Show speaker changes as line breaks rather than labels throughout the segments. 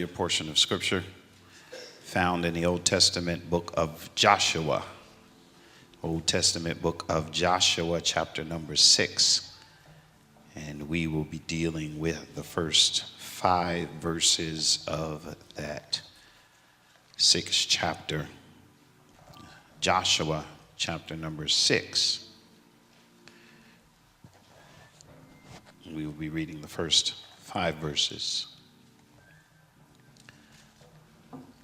Your portion of scripture found in the Old Testament book of Joshua. Old Testament book of Joshua, chapter number 6. And we will be dealing with the first 5 verses of that 6th chapter. Joshua, chapter number 6. We will be reading the first 5 verses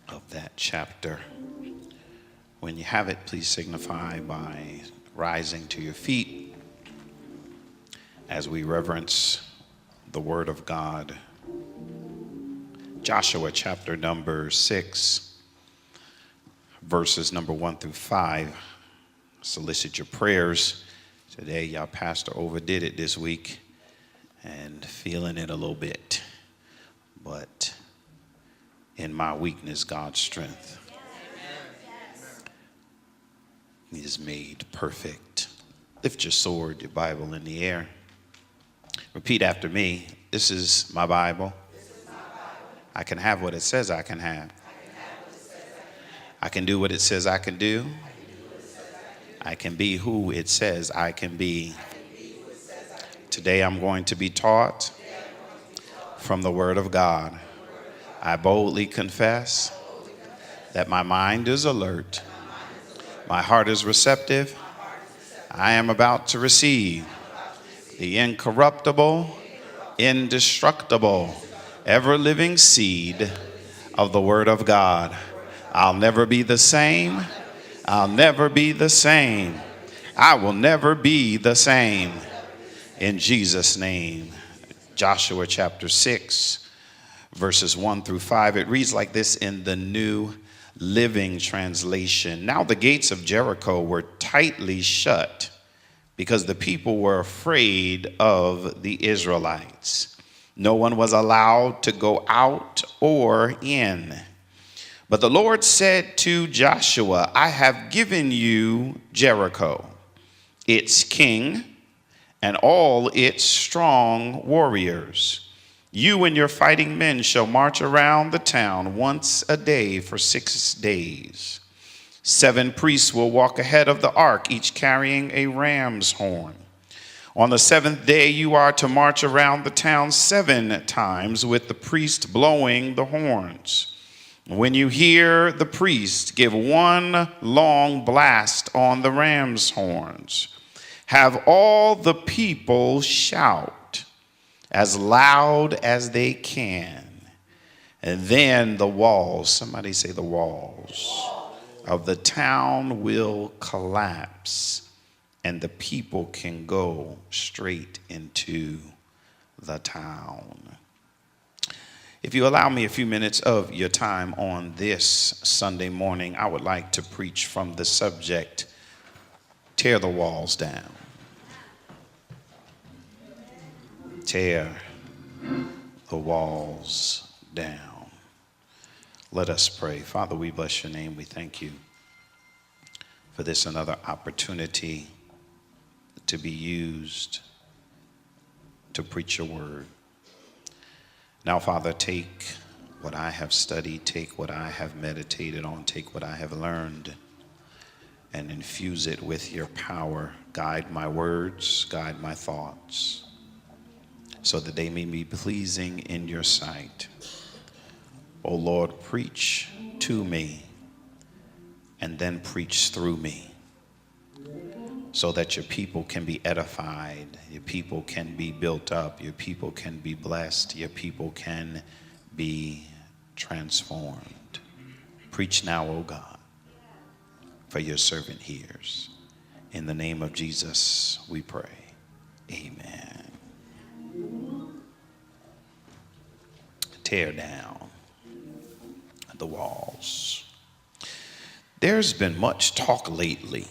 of that chapter. When you have it, please signify by rising to your feet as we reverence the Word of God. Joshua chapter number 6, verses number 1 through 5. Solicit your prayers. Today, y'all pastor overdid it this week and feeling it a little bit. But in my weakness, God's strength is made perfect. Lift your sword, your Bible in the air. Repeat after me. This is my Bible. I can have what it says I can have. I can do what it says I can do. I can be who it says I can be. Today I'm going to be taught from the Word of God. I boldly confess that my mind is alert, my heart is receptive. I am about to receive the incorruptible, indestructible, ever-living seed of the Word of God. I'll never be the same. I'll never be the same. I will never be the same. In Jesus' name. Joshua chapter 6. Verses 1 through 5, it reads like this in the New Living Translation. Now the gates of Jericho were tightly shut because the people were afraid of the Israelites. No one was allowed to go out or in. But the Lord said to Joshua, I have given you Jericho, its king, and all its strong warriors. You and your fighting men shall march around the town once a day for 6 days. 7 priests will walk ahead of the ark, each carrying a ram's horn. On the 7th day, you are to march around the town 7 times with the priest blowing the horns. When you hear the priest give one long blast on the ram's horns, have all the people shout as loud as they can. And then the walls, somebody say the walls of the town will collapse and the people can go straight into the town. If you allow me a few minutes of your time on this Sunday morning, I would like to preach from the subject, tear the walls down. Tear the walls down. Let us pray. Father, we bless your name. We thank you for this another opportunity to be used to preach your word. Now, Father, take what I have studied, take what I have meditated on, take what I have learned, and infuse it with your power. Guide my words, guide my thoughts, so that they may be pleasing in your sight. O Lord, preach to me and then preach through me so that your people can be edified, your people can be built up, your people can be blessed, your people can be transformed. Preach now, O God, for your servant hears. In the name of Jesus, we pray. Amen. Tear down the walls. There's been much talk lately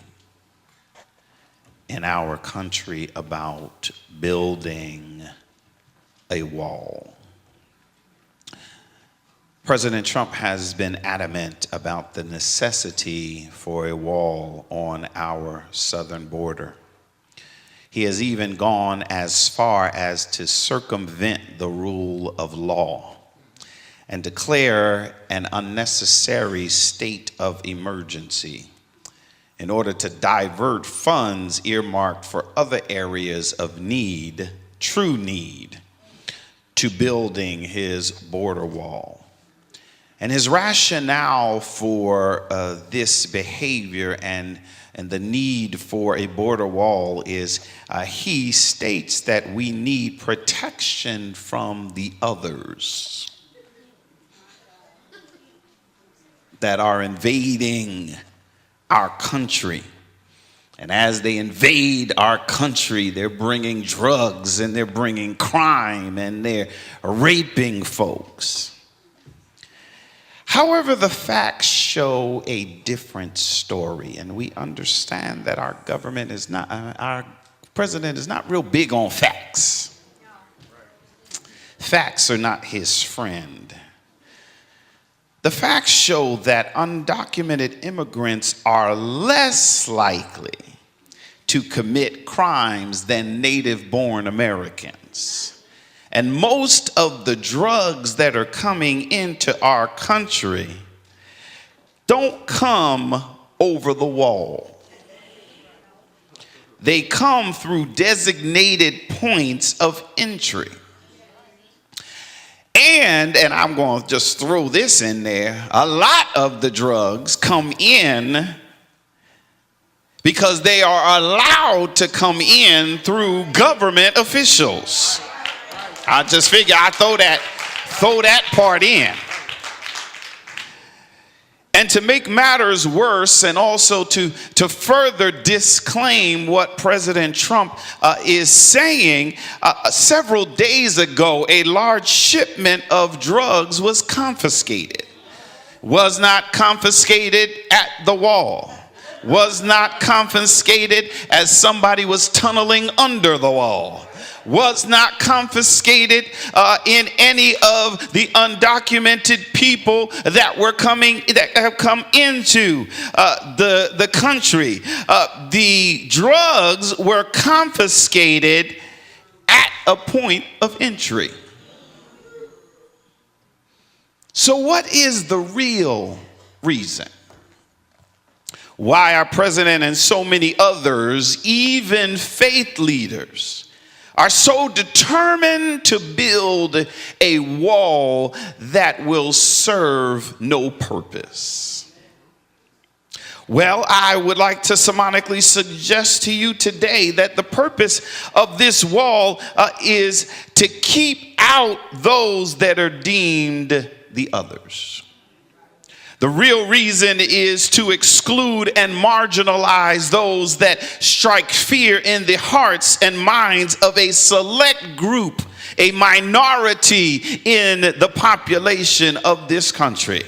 in our country about building a wall. President Trump has been adamant about the necessity for a wall on our southern border. He has even gone as far as to circumvent the rule of law and declare an unnecessary state of emergency in order to divert funds earmarked for other areas of need, true need, to building his border wall. And his rationale for this behavior and the need for a border wall is he states that we need protection from the others that are invading our country. And as they invade our country, they're bringing drugs and they're bringing crime and they're raping folks. However, the facts show a different story, and we understand that our government is not, our president is not real big on facts. Facts are not his friend. The facts show that undocumented immigrants are less likely to commit crimes than native-born Americans. And most of the drugs that are coming into our country don't come over the wall. They come through designated points of entry. And I'm going to just throw this in there, a lot of the drugs come in because they are allowed to come in through government officials. I just figure I throw that part in. And to make matters worse, and also to further disclaim what President Trump is saying, several days ago, a large shipment of drugs was confiscated. Was not confiscated at the wall. Was not confiscated as somebody was tunneling under the wall. Was not confiscated in any of the undocumented people that have come into the country. The drugs were confiscated at a point of entry. So what is the real reason why our president and so many others, even faith leaders, are so determined to build a wall that will serve no purpose? Well, I would like to sermonically suggest to you today that the purpose of this wall is to keep out those that are deemed the others. The real reason is to exclude and marginalize those that strike fear in the hearts and minds of a select group, a minority in the population of this country.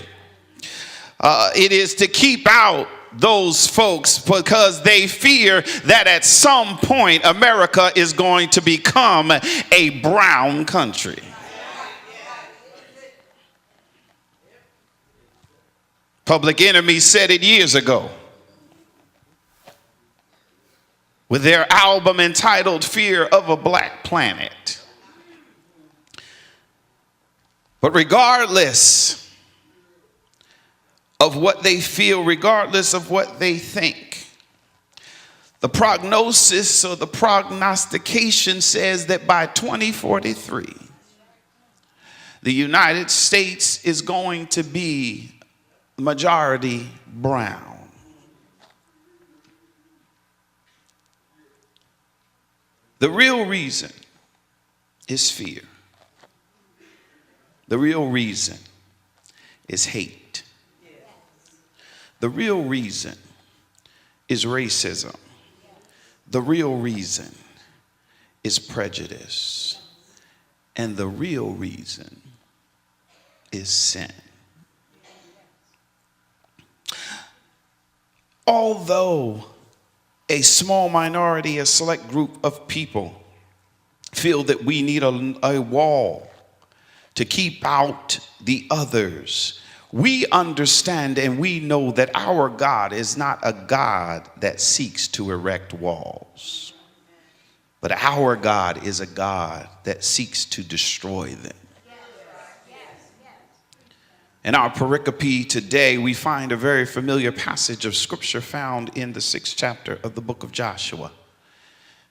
It is to keep out those folks because they fear that at some point America is going to become a brown country. Public Enemy said it years ago with their album entitled Fear of a Black Planet. But regardless of what they feel, regardless of what they think, the prognosis or the prognostication says that by 2043, the United States is going to be majority brown. The real reason is fear. The real reason is hate. The real reason is racism. The real reason is prejudice. And the real reason is sin. Although a small minority, a select group of people feel that we need a wall to keep out the others, we understand and we know that our God is not a God that seeks to erect walls, but our God is a God that seeks to destroy them. In our pericope today, we find a very familiar passage of scripture found in the 6th chapter of the book of Joshua.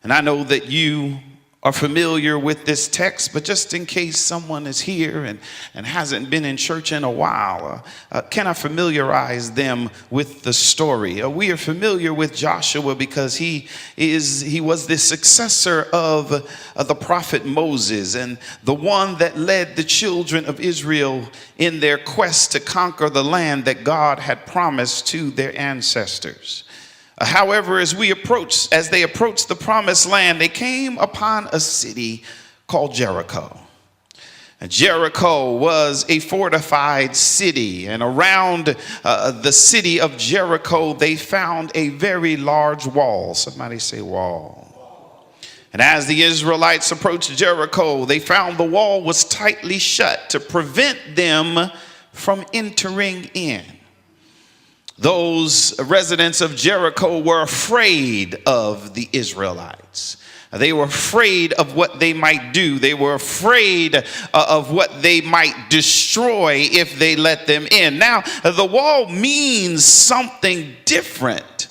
And I know that you are familiar with this text, but just in case someone is here and hasn't been in church in a while, can I familiarize them with the story? We are familiar with Joshua because he was the successor of the prophet Moses, and the one that led the children of Israel in their quest to conquer the land that God had promised to their ancestors. However, as they approached the promised land, they came upon a city called Jericho. And Jericho was a fortified city, and around the city of Jericho, they found a very large wall. Somebody say wall. And as the Israelites approached Jericho, they found the wall was tightly shut to prevent them from entering in. Those residents of Jericho were afraid of the Israelites. They were afraid of what they might do. They were afraid of what they might destroy if they let them in. Now, the wall means something different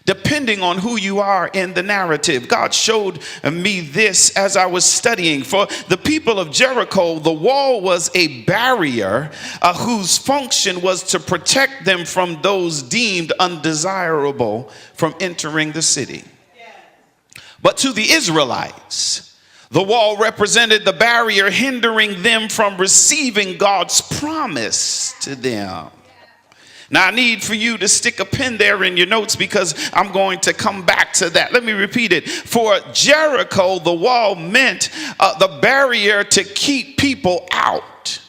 depending on who you are in the narrative. God showed me this as I was studying. For the people of Jericho, the wall was a barrier whose function was to protect them from those deemed undesirable from entering the city. But to the Israelites, the wall represented the barrier hindering them from receiving God's promise to them. Now, I need for you to stick a pin there in your notes because I'm going to come back to that. Let me repeat it. For Jericho, the wall meant the barrier to keep people out.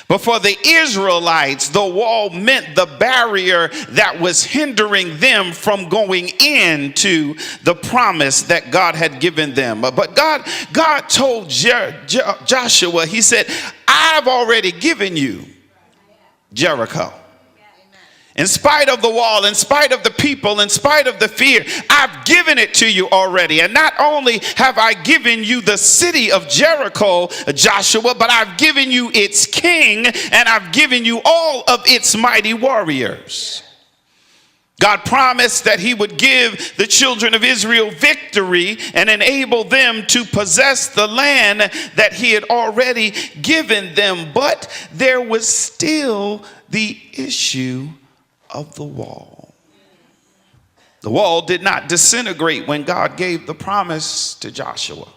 But for the Israelites, the wall meant the barrier that was hindering them from going into the promise that God had given them. But God told Joshua, he said, I've already given you Jericho. In spite of the wall, in spite of the people, in spite of the fear, I've given it to you already. And not only have I given you the city of Jericho, Joshua, but I've given you its king, and I've given you all of its mighty warriors. God promised that he would give the children of Israel victory and enable them to possess the land that he had already given them. But there was still the issue of the wall. The wall did not disintegrate when God gave the promise to Joshua.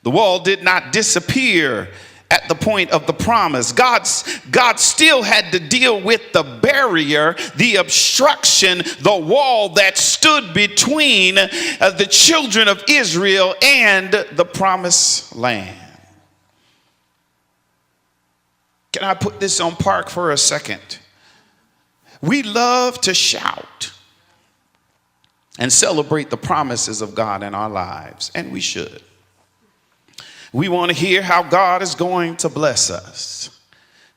The wall did not disappear at the point of the promise. God still had to deal with the barrier, the obstruction, the wall that stood between the children of Israel and the promised land. Can I put this on park for a second? We love to shout and celebrate the promises of God in our lives, and we should. We want to hear how God is going to bless us.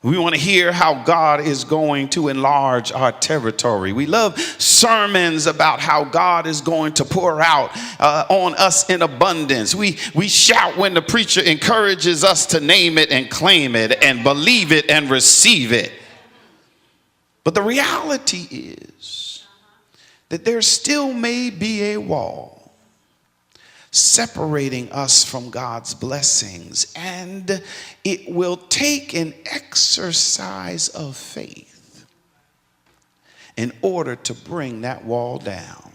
We want to hear how God is going to enlarge our territory. We love sermons about how God is going to pour out on us in abundance. We shout when the preacher encourages us to name it and claim it and believe it and receive it. But the reality is that there still may be a wall separating us from God's blessings, and it will take an exercise of faith in order to bring that wall down.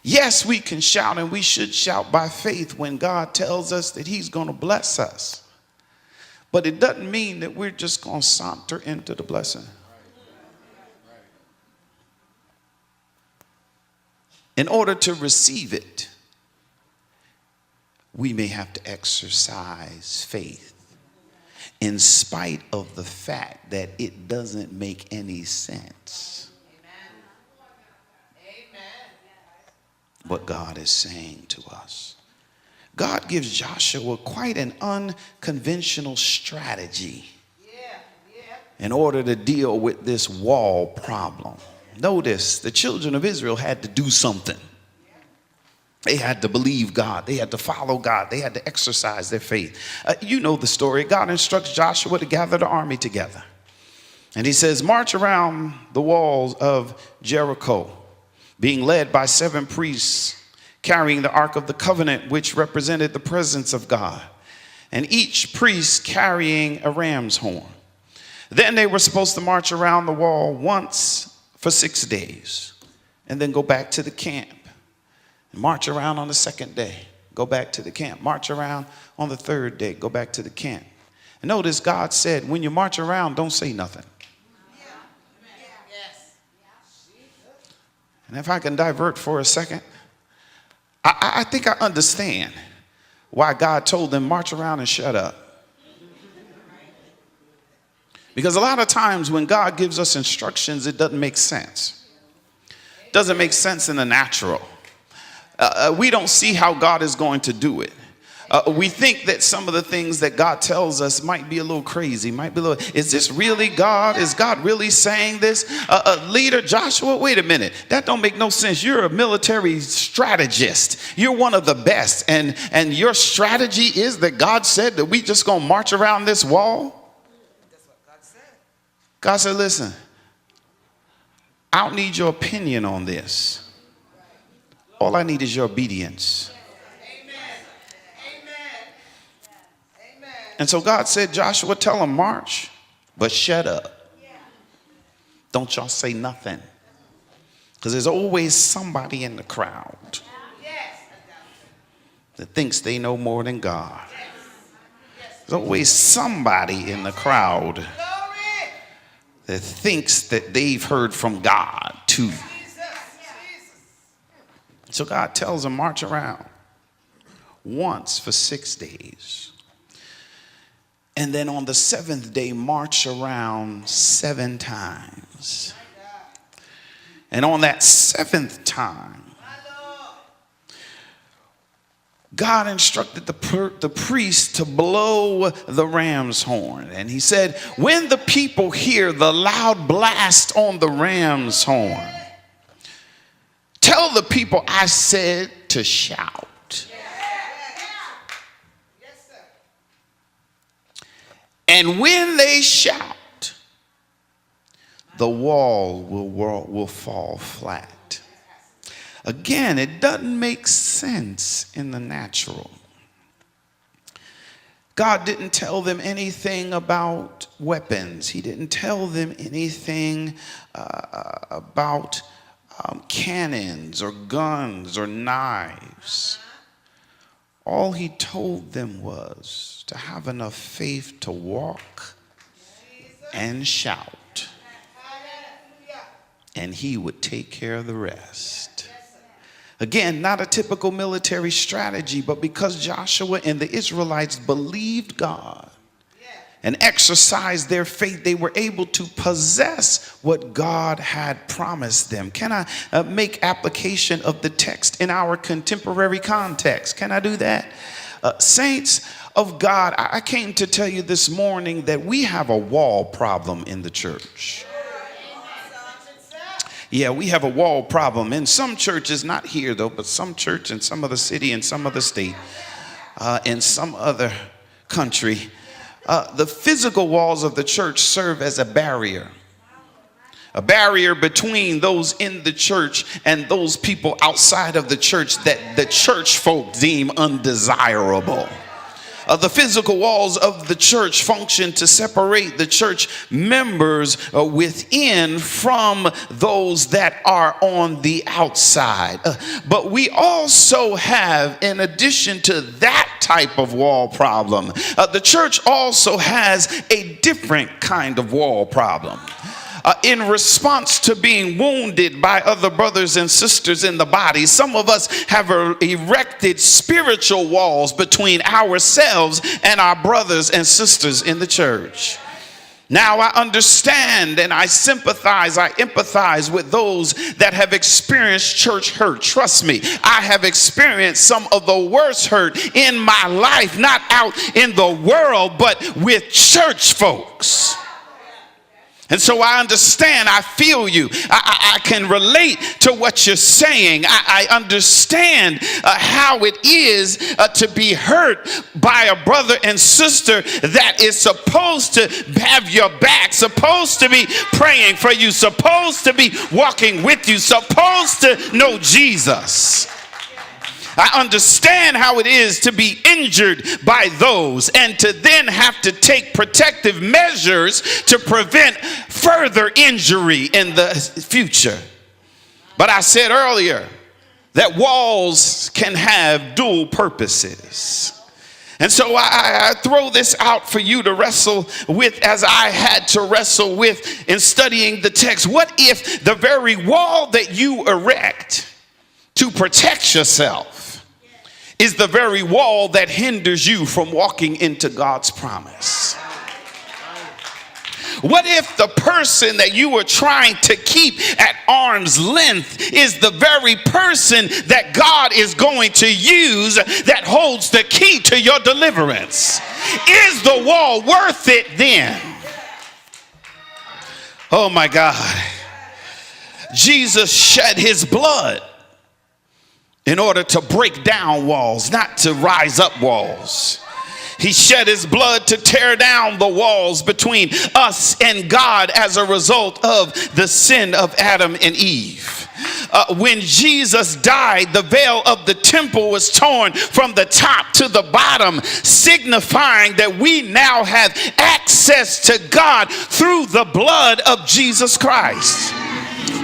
Yes, we can shout, and we should shout by faith when God tells us that he's going to bless us. But it doesn't mean that we're just going to saunter into the blessing. In order to receive it, we may have to exercise faith in spite of the fact that it doesn't make any sense. What God is saying to us. God gives Joshua quite an unconventional strategy in order to deal with this wall problem. Notice the children of Israel had to do something. They had to believe God. They had to follow God. They had to exercise their faith. You know the story. God instructs Joshua to gather the army together. And he says, march around the walls of Jericho, being led by 7 priests carrying the Ark of the Covenant, which represented the presence of God, and each priest carrying a ram's horn. Then they were supposed to march around the wall once for 6 days and then go back to the camp. March around on the 2nd day, go back to the camp. March around on the 3rd day, go back to the camp. And notice God said, when you march around, don't say nothing. And if I can divert for a second, I think I understand why God told them march around and shut up. Because a lot of times when God gives us instructions, it doesn't make sense. It doesn't make sense in the natural. We don't see how God is going to do it. We think that some of the things that God tells us might be a little crazy, might be a little, is this really God? Is God really saying this? Leader Joshua, wait a minute. That don't make no sense. You're a military strategist. You're one of the best. And your strategy is that God said that we just gonna march around this wall? That's what God said. God said, listen, I don't need your opinion on this. All I need is your obedience. And so God said, Joshua, tell them march, but shut up. Don't y'all say nothing. Because there's always somebody in the crowd that thinks they know more than God. There's always somebody in the crowd that thinks that they've heard from God too. So God tells them march around once for 6 days. And then on the 7th day, march around 7 times. And on that 7th time, God instructed the priest to blow the ram's horn. And he said, when the people hear the loud blast on the ram's horn, tell the people I said to shout. And when they shout, the wall will fall flat. Again, it doesn't make sense in the natural. God didn't tell them anything about weapons. He didn't tell them anything about cannons or guns or knives. All he told them was to have enough faith to walk and shout, and he would take care of the rest. Again, not a typical military strategy, but because Joshua and the Israelites believed God and exercised their faith, they were able to possess what God had promised them. Can I make application of the text in our contemporary context? Can I do that? Saints of God, I came to tell you this morning that we have a wall problem in the church. Yeah, we have a wall problem in some churches, not here though, but some church in some other city, in some other state, in some other country. The physical walls of the church serve as a barrier between those in the church and those people outside of the church that the church folk deem undesirable. The physical walls of the church function to separate the church members within from those that are on the outside. But we also have, in addition to that type of wall problem, the church also has a different kind of wall problem. In response to being wounded by other brothers and sisters in the body, some of us have erected spiritual walls between ourselves and our brothers and sisters in the church. Now I understand and I sympathize, I empathize with those that have experienced church hurt. Trust me, I have experienced some of the worst hurt in my life, not out in the world, but with church folks. And so I understand, I feel you. I can relate to what you're saying. I understand how it is to be hurt by a brother and sister that is supposed to have your back, supposed to be praying for you, supposed to be walking with you, supposed to know Jesus. I understand how it is to be injured by those and to then have to take protective measures to prevent further injury in the future. But I said earlier that walls can have dual purposes. And so I throw this out for you to wrestle with, as I had to wrestle with in studying the text. What if the very wall that you erect to protect yourself is the very wall that hinders you from walking into God's promise? What if the person that you were trying to keep at arm's length is the very person that God is going to use that holds the key to your deliverance? Is the wall worth it then? Oh my God. Jesus shed his blood in order to break down walls, not to rise up walls. He shed his blood to tear down the walls between us and God as a result of the sin of Adam and Eve. When Jesus died, the veil of the temple was torn from the top to the bottom, signifying that we now have access to God through the blood of Jesus Christ.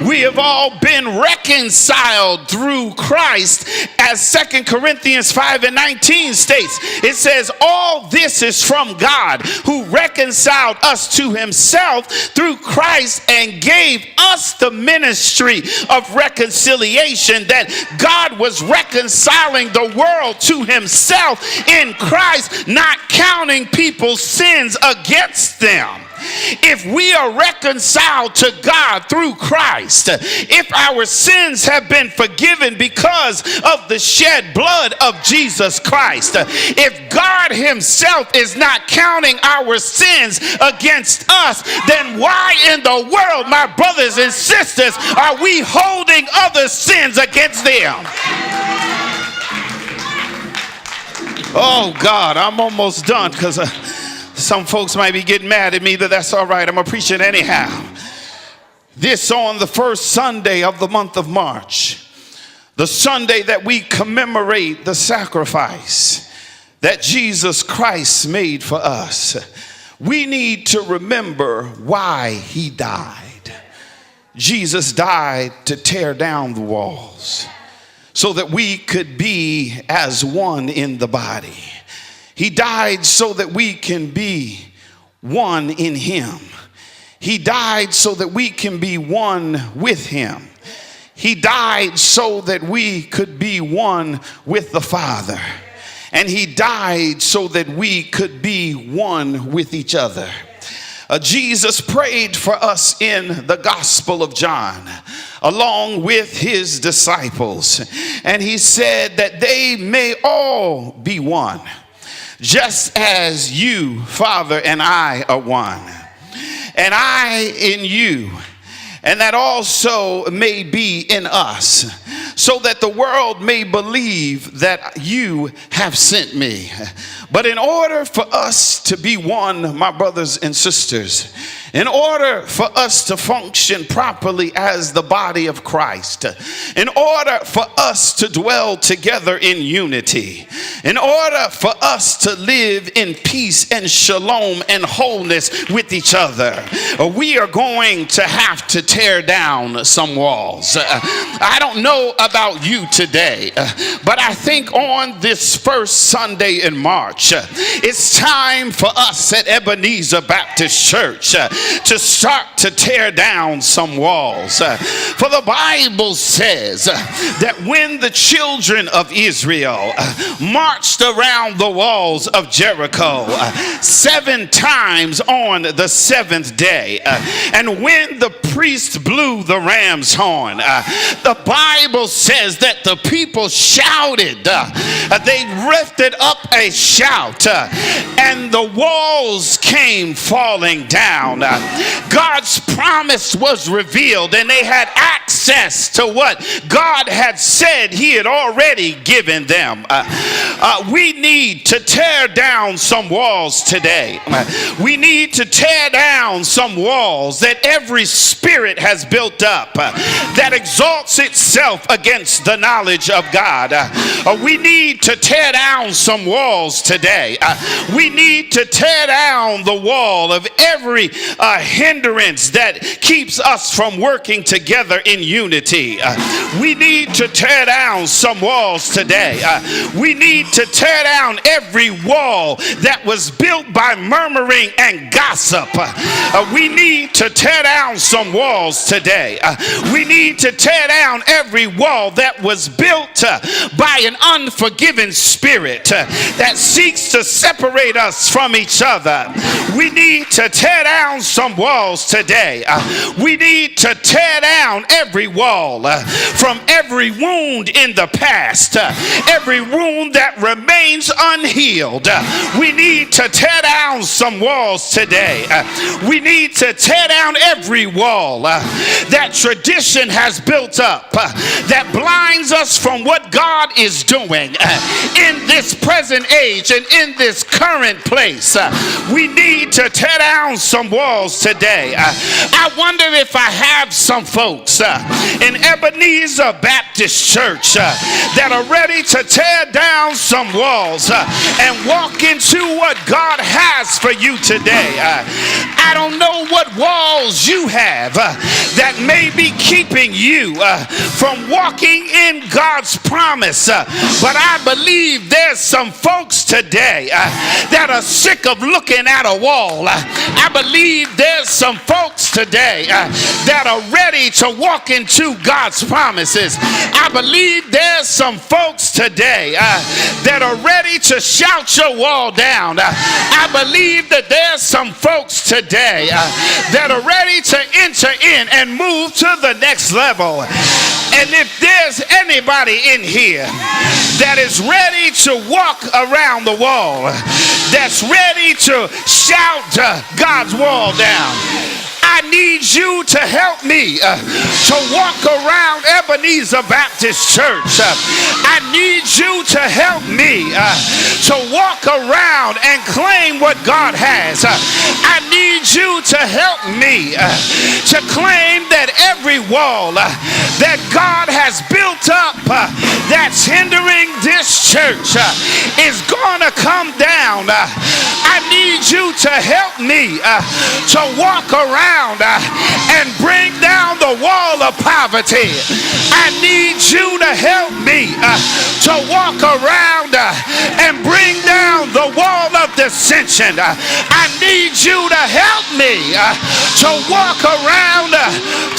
We have all been reconciled through Christ, as 2 Corinthians 5:19 states. It says, all this is from God, who reconciled us to himself through Christ and gave us the ministry of reconciliation, that God was reconciling the world to himself in Christ, not counting people's sins against them. If we are reconciled to God through Christ, if our sins have been forgiven because of the shed blood of Jesus Christ, if God himself is not counting our sins against us, then why in the world, my brothers and sisters, are we holding other sins against them? Oh God, I'm almost done, because some folks might be getting mad at me, but that's all right. I'm going to preach it anyhow. This on the first Sunday of the month of March, the Sunday that we commemorate the sacrifice that Jesus Christ made for us, we need to remember why he died. Jesus died to tear down the walls so that we could be as one in the body. He died so that we can be one in him. He died so that we can be one with him. He died so that we could be one with the Father. And he died so that we could be one with each other. Jesus prayed for us in the Gospel of John along with his disciples. And he said that they may all be one, just as you, Father, and I are one, and I in you, and that also may be in us, so that the world may believe that you have sent me. But in order for us to be one, my brothers and sisters, in order for us to function properly as the body of Christ, in order for us to dwell together in unity, in order for us to live in peace and shalom and wholeness with each other, we are going to have to tear down some walls. I don't know about you today, but I think on this first Sunday in March, it's time for us at Ebenezer Baptist Church to start to tear down some walls. For the Bible says that when the children of Israel marched around the walls of Jericho 7 times on the 7th day, and when the priest blew the ram's horn, the Bible says that the people shouted. They lifted up a shout, and the walls came falling down. God's promise was revealed, and they had access to what God had said he had already given them. We need to tear down some walls today. We need to tear down some walls that every spirit has built up that exalts itself against the knowledge of God. We need to tear down some walls today. We need to tear down the wall of every hindrance that keeps us from working together in unity. We need to tear down some walls today. We need to tear down every wall that was built by murmuring and gossip. We need to tear down some walls today. We need to tear down every wall that was built by an unforgiving spirit that seeks to separate us from each other. We need to tear down some walls today. We need to tear down every wall from every wound in the past, every wound that remains unhealed. We need to tear down some walls today. We need to tear down every wall that tradition has built up that blinds us from what God is doing in this present age and in this current place. We need to tear down some walls today. I wonder if I have some folks in Ebenezer Baptist Church that are ready to tear down some walls and walk into what God has for you today. I don't know what walls you have that may be keeping you from walking in God's promise, but I believe there's some folks today that are sick of looking at a wall. I believe there's some folks today that are ready to walk into God's promises. I believe there's some folks today that are ready to shout your wall down. I believe that there's some folks today that are ready to enter in and move to the next level. And if there's anybody in here that is ready to walk around the wall, that's ready to shout God's wall down, I need you to help me to walk around Ebenezer Baptist Church. I need you to help me to walk around and claim what God has. I need you to help me to claim that every wall that God has built up that's hindering this church is going to come down. I need you to help me to walk around and bring down the wall of poverty. I need you to help me to walk around and bring down the wall of dissension. I need you to help me to walk around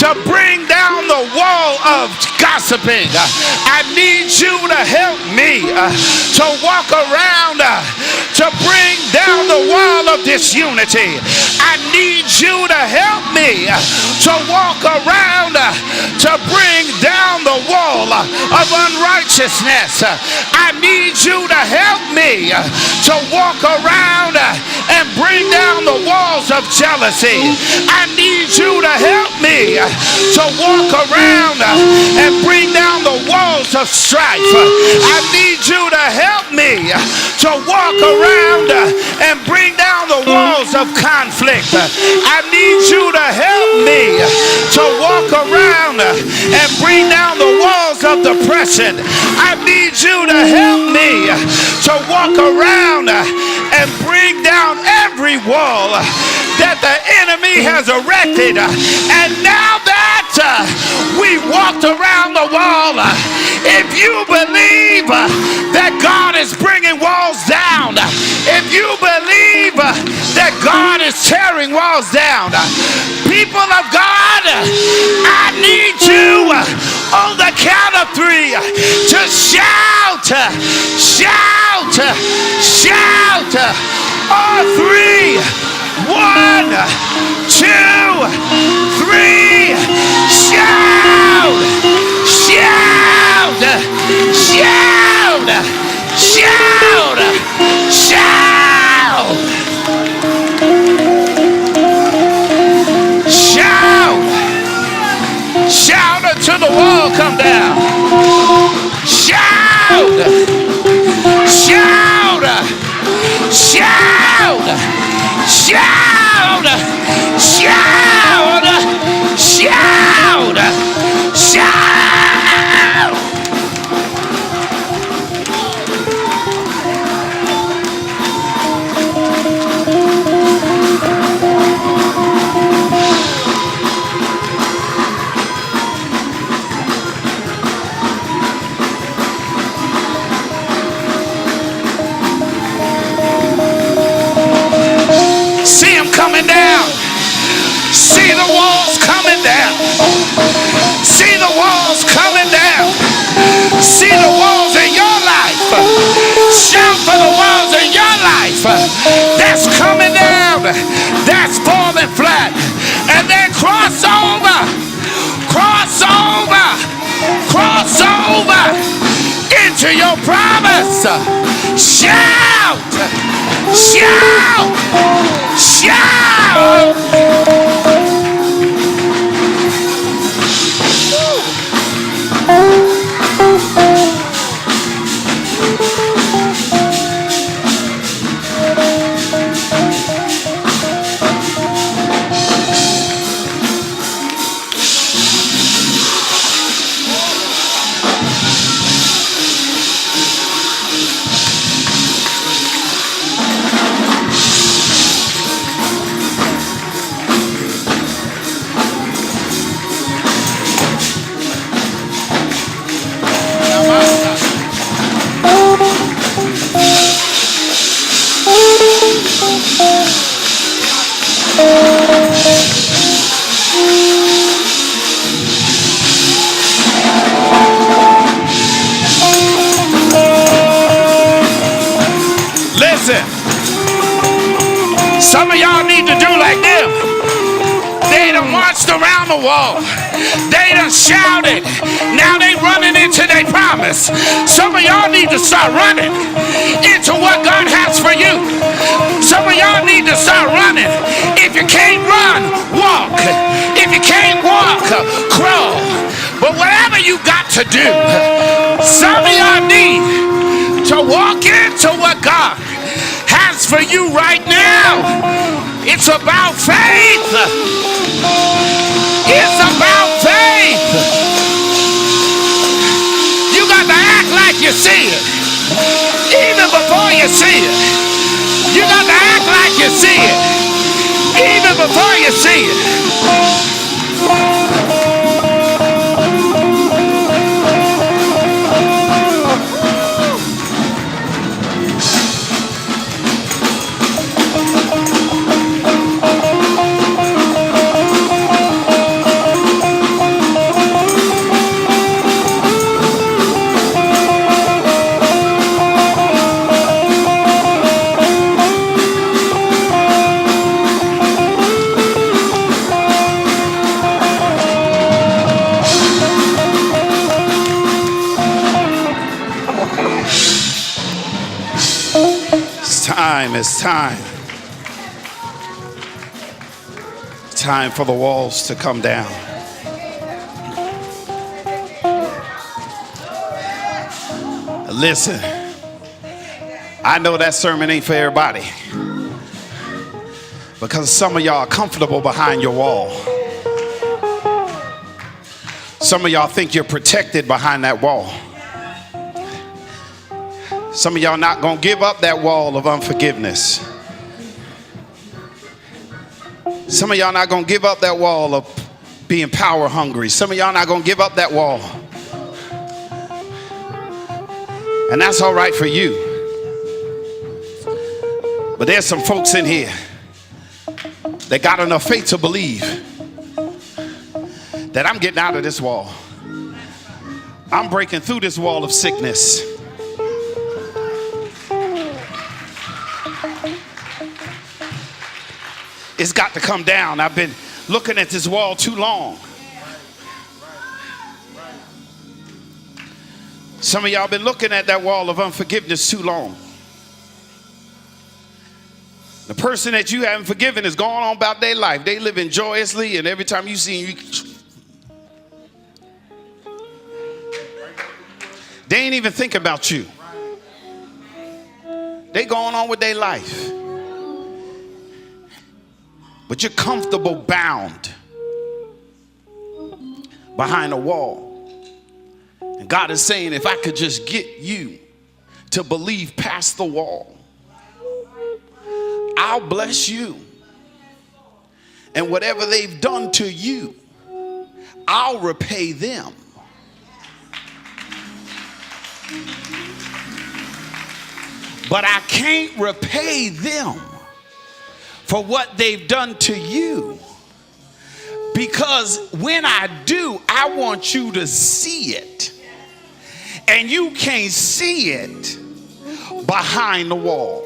to bring down the wall of gossiping. I need you to help me to walk around to bring down the wall of disunity. I need you to help me to walk around to bring down the wall of unrighteousness. I need you to help me to walk around and bring down the walls of jealousy. I need you to help me to walk around and bring down the walls of strife. I need you to help me to walk around and bring down the walls of conflict. I need you to help me to walk around and bring down the walls of depression. I need you to help me to walk around and bring down every wall that the enemy has erected. And now that we walked around the wall, if you believe that God is bringing walls down, if you believe that God is tearing walls down, people of God, I need you on the count of 3 to shout, shout, shout. All 3. 1, 2, 3. Shout, shout, shout, shout, shout. Shout! Shout! Shout! Shout! See them coming down. See the walls coming down. See the walls coming down. See the walls in your life. Shout for the walls in your life. That's coming down. That's falling flat. And then cross over. Cross over. Cross over into your promise. Shout. Shout. Shout. Listen, some of y'all need to do like them. They done marched around the wall. They done shouted. Now they running into their promise. Some of y'all need to start running into what God has for you. Some of y'all need to start running. If you can't run, walk. If you can't walk, crawl. But whatever you got to do, some of y'all need to walk into what God has for you right now. It's about faith. It's about faith. You got to act like you see it. Even before you see it. You got to act like you see it. Even before you see it. It's time. Time for the walls to come down. Listen, I know that sermon ain't for everybody because some of y'all are comfortable behind your wall. Some of y'all think you're protected behind that wall. Some of y'all not going to give up that wall of unforgiveness. Some of y'all not going to give up that wall of being power hungry. Some of y'all not going to give up that wall. And that's all right for you. But there's some folks in here that got enough faith to believe that I'm getting out of this wall. I'm breaking through this wall of sickness. It's got to come down. I've been looking at this wall too long. Some of y'all been looking at that wall of unforgiveness too long. The person that you haven't forgiven is going on about their life. They living joyously, and every time you see them, they ain't even think about you. They going on with their life. but you're comfortable bound behind a wall. And God is saying, if I could just get you to believe past the wall, I'll bless you. And whatever they've done to you, I'll repay them. But I can't repay them for what they've done to you. Because when I do, I want you to see it. And you can't see it behind the wall.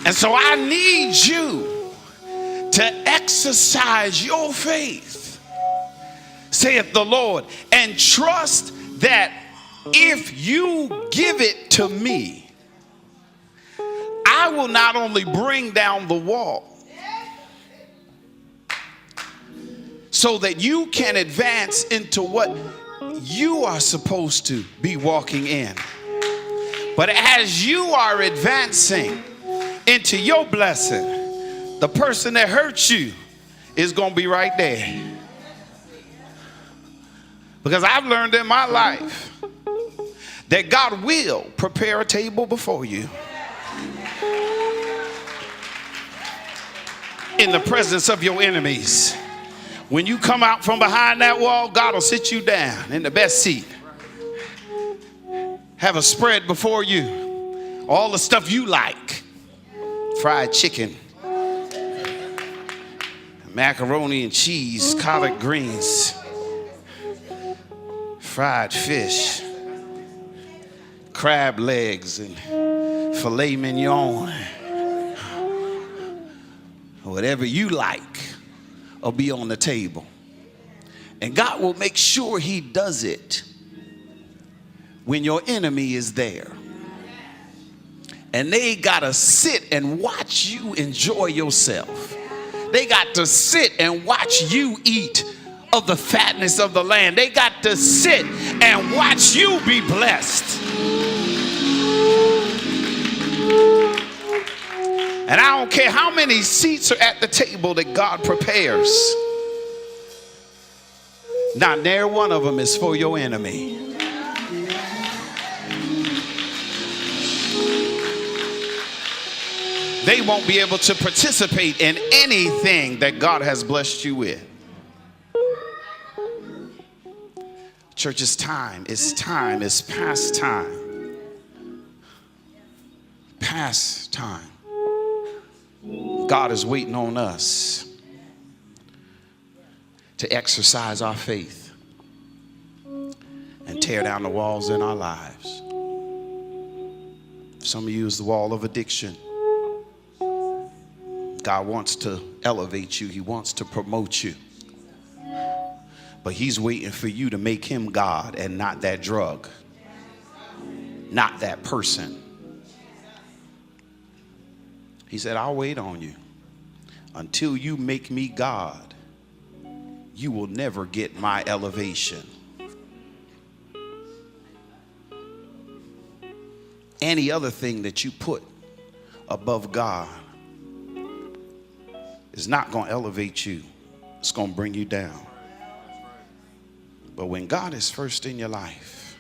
And so I need you to exercise your faith, saith the Lord, and trust that if you give it to me, I will not only bring down the wall so that you can advance into what you are supposed to be walking in, but as you are advancing into your blessing, the person that hurt you is going to be right there. Because I've learned in my life that God will prepare a table before you in the presence of your enemies. When you come out from behind that wall, God will sit you down in the best seat. Have a spread before you, all the stuff you like. Fried chicken, macaroni and cheese, collard greens, fried fish, crab legs, and filet mignon. Whatever you like will be on the table. And God will make sure he does it when your enemy is there. And they got to sit and watch you enjoy yourself. They got to sit and watch you eat of the fatness of the land. They got to sit and watch you be blessed. And I don't care how many seats are at the table that God prepares, not near one of them is for your enemy. They won't be able to participate in anything that God has blessed you with. Church, it's time. It's time. It's past time. Past time. God is waiting on us to exercise our faith and tear down the walls in our lives. Some of you is the wall of addiction. God wants to elevate you. He wants to promote you. But he's waiting for you to make him God and not that drug, not that person. He said, I'll wait on you. Until you make me God, you will never get my elevation. Any other thing that you put above God is not going to elevate you. It's going to bring you down. But when God is first in your life,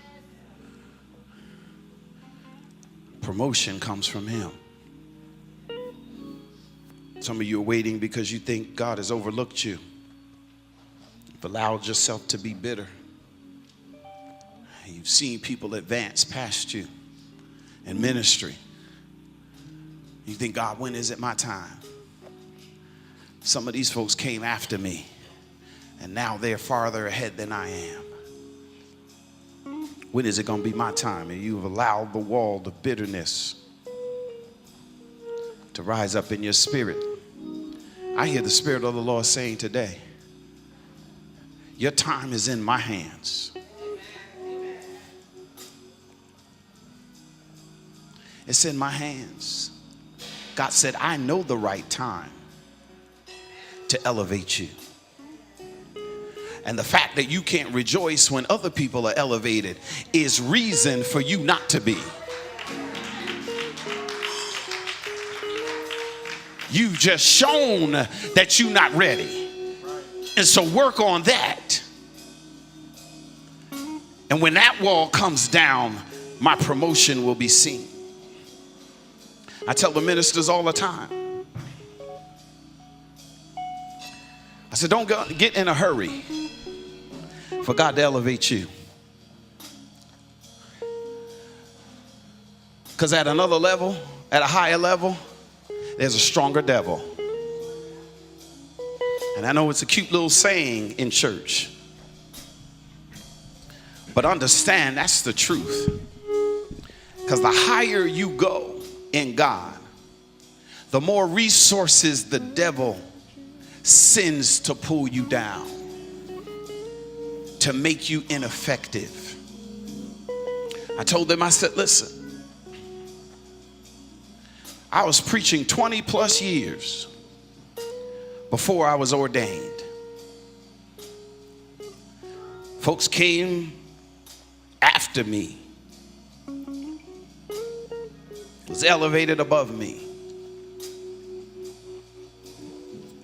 promotion comes from him. Some of you are waiting because you think God has overlooked you. You've allowed yourself to be bitter. You've seen people advance past you in ministry. You think, God, when is it my time? Some of these folks came after me, and now they're farther ahead than I am. When is it going to be my time? And you've allowed the wall of bitterness to rise up in your spirit. I hear the Spirit of the Lord saying today, your time is in my hands. It's in my hands. God said, I know the right time to elevate you. And the fact that you can't rejoice when other people are elevated is reason for you not to be. You've just shown that you're not ready. And so work on that. And when that wall comes down, my promotion will be seen. I tell the ministers all the time. I said, don't get in a hurry for God to elevate you. Because at another level, at a higher level, there's a stronger devil. And I know it's a cute little saying in church, but understand that's the truth. Because the higher you go in God, the more resources the devil sends to pull you down, to make you ineffective. I told them, I said, listen, I was preaching 20 plus years before I was ordained. Folks came after me, was elevated above me,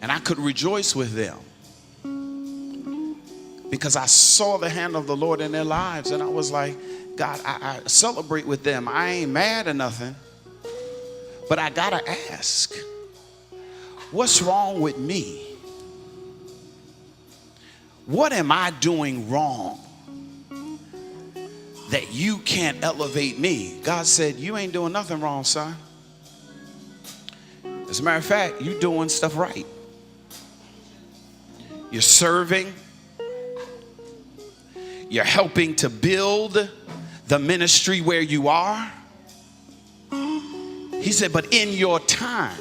and I could rejoice with them because I saw the hand of the Lord in their lives. And I was like, God, I celebrate with them. I ain't mad or nothing, but I gotta ask, what's wrong with me? What am I doing wrong that you can't elevate me? God said, you ain't doing nothing wrong, son. As a matter of fact, you're doing stuff right. You're serving. You're helping to build the ministry where you are. He said, but in your time,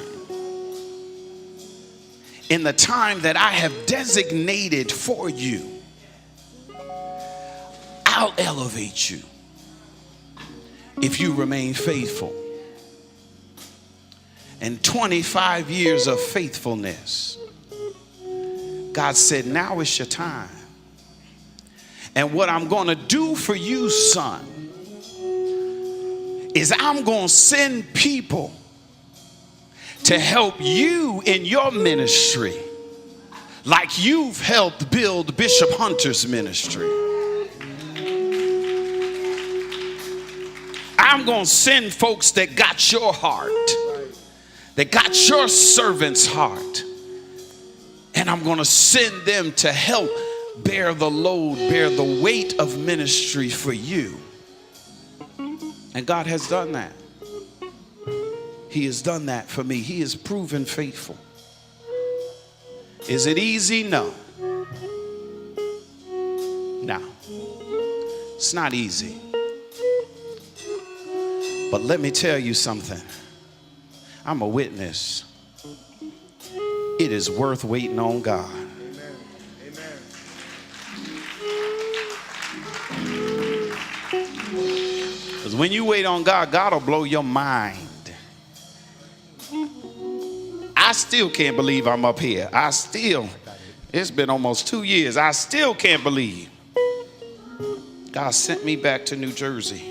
in the time that I have designated for you, I'll elevate you if you remain faithful. And 25 years of faithfulness, God said, now is your time. And what I'm going to do for you, son, is I'm going to send people to help you in your ministry like you've helped build Bishop Hunter's ministry. I'm going to send folks that got your heart, that got your servant's heart, and I'm going to send them to help bear the load, bear the weight of ministry for you. And God has done that. He has done that for me. He has proven faithful. Is it easy? No. No. It's not easy. But let me tell you something. I'm a witness. It is worth waiting on God. Amen. Amen. Because when you wait on God, God will blow your mind. I still can't believe I'm up here. It's been almost 2 years. I still can't believe God sent me back to New Jersey.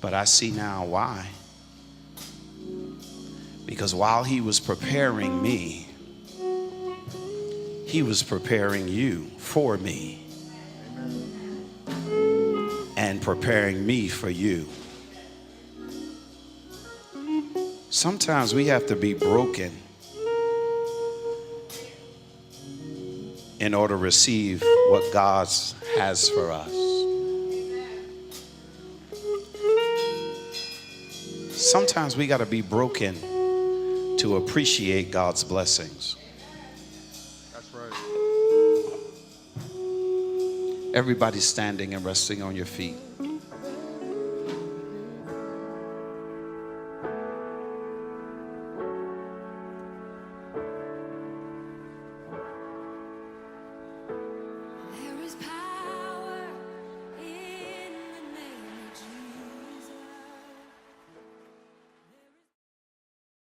But I see now why. Because while he was preparing me, he was preparing you for me. And preparing me for you. Sometimes we have to be broken in order to receive what God has for us. Sometimes we got to be broken to appreciate God's blessings.
That's right.
Everybody's standing and resting on your feet.